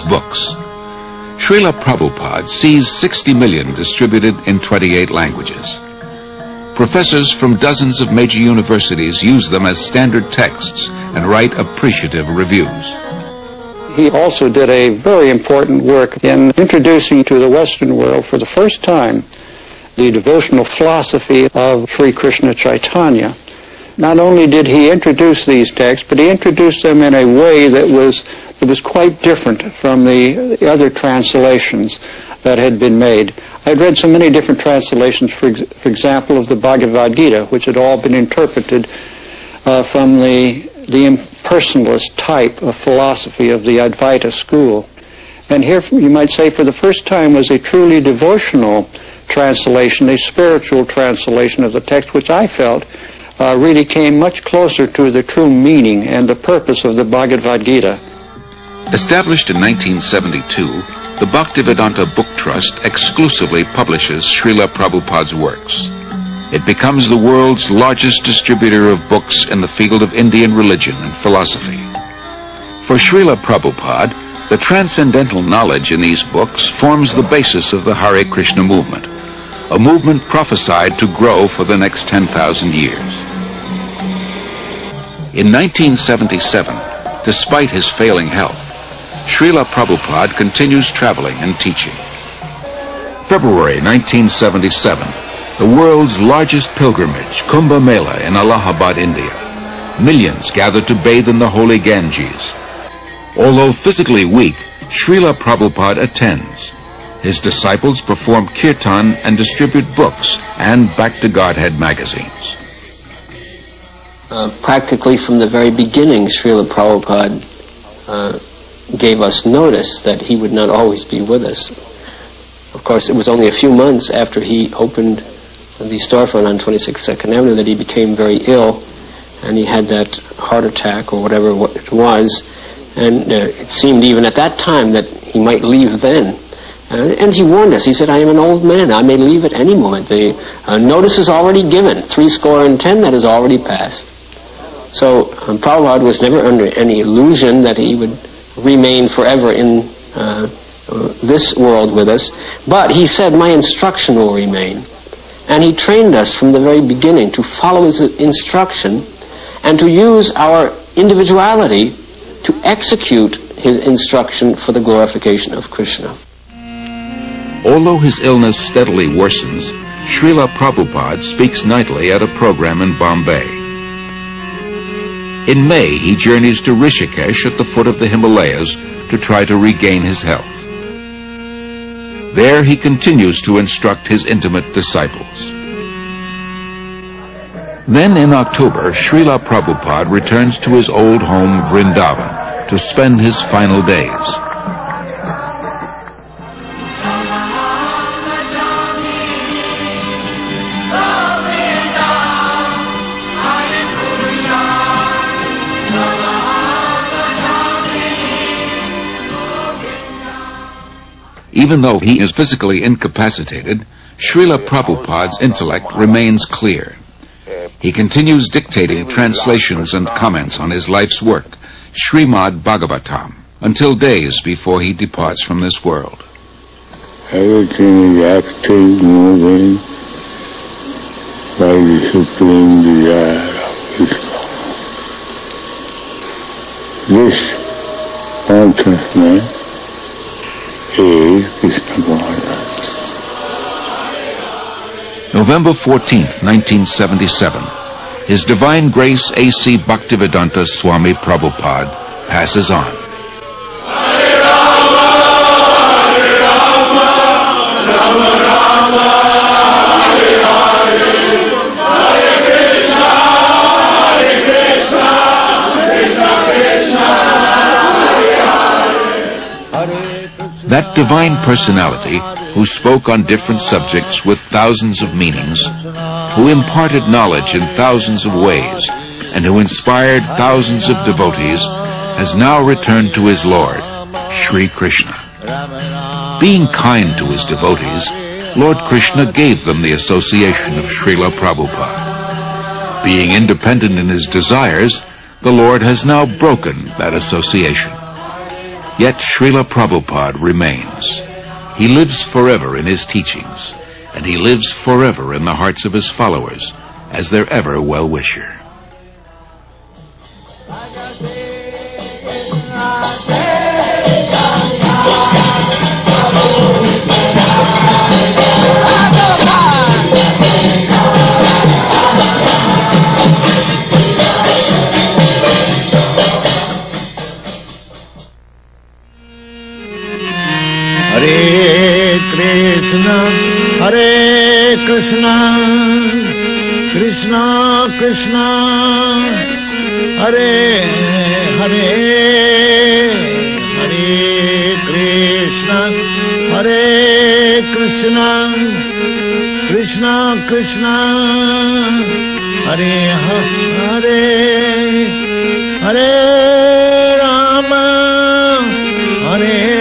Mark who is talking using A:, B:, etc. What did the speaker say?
A: books. Srila Prabhupada sees 60 million distributed in 28 languages. Professors from dozens of major universities use them as standard texts and write appreciative reviews.
B: He also did a very important work in introducing to the Western world for the first time the devotional philosophy of Sri Krishna Chaitanya. Not only did he introduce these texts, but he introduced them in a way that was quite different from the other translations that had been made. I had read so many different translations, for example, of the Bhagavad Gita, which had all been interpreted from the impersonalist type of philosophy of the Advaita school. And here, you might say, for the first time was a truly devotional translation, a spiritual translation of the text, which I felt really came much closer to the true meaning and the purpose of the Bhagavad Gita.
A: Established in 1972, the Bhaktivedanta Book Trust exclusively publishes Srila Prabhupada's works. It becomes the world's largest distributor of books in the field of Indian religion and philosophy. For Srila Prabhupada, the transcendental knowledge in these books forms the basis of the Hare Krishna movement, a movement prophesied to grow for the next 10,000 years. In 1977, despite his failing health, Srila Prabhupada continues traveling and teaching. February 1977, the world's largest pilgrimage, Kumbh Mela in Allahabad, India. Millions gather to bathe in the holy Ganges. Although physically weak, Srila Prabhupada attends. His disciples perform kirtan and distribute books and Back to Godhead magazines.
C: Practically from the very beginning, Srila Prabhupada gave us notice that he would not always be with us. Of course, it was only a few months after he opened the storefront on 26th Second Avenue that he became very ill, and he had that heart attack or whatever it was, and it seemed even at that time that he might leave then. And he warned us. He said, I am an old man. I may leave at any moment. The notice is already given. 70 that has already passed. So Prabhupada was never under any illusion that he would remain forever in this world with us. But he said, my instruction will remain. And he trained us from the very beginning to follow his instruction and to use our individuality to execute his instruction for the glorification of Krishna.
A: Although his illness steadily worsens, Srila Prabhupada speaks nightly at a program in Bombay. In May, he journeys to Rishikesh at the foot of the Himalayas to try to regain his health. There he continues to instruct his intimate disciples. Then in October, Srila Prabhupada returns to his old home Vrindavan to spend his final days. Even though he is physically incapacitated, Srila Prabhupada's intellect remains clear. He continues dictating translations and comments on his life's work, Srimad Bhagavatam, until days before he departs from this world.
D: Everything is active, moving by the supreme desire of Krishna. This consciousness is Krishna consciousness.
A: November 14th, 1977, His Divine Grace A.C. Bhaktivedanta Swami Prabhupada passes on. That divine personality who spoke on different subjects with thousands of meanings, who imparted knowledge in thousands of ways, and who inspired thousands of devotees, has now returned to his Lord, Sri Krishna. Being kind to his devotees, Lord Krishna gave them the association of Srila Prabhupada. Being independent in his desires, the Lord has now broken that association. Yet Srila Prabhupada remains. He lives forever in his teachings, and he lives forever in the hearts of his followers as their ever well-wisher.
E: Hare Krishna, Krishna Krishna, Hare Hare, Hare Krishna, Hare Krishna, Krishna Krishna, Hare Hare, Hare Rama, Hare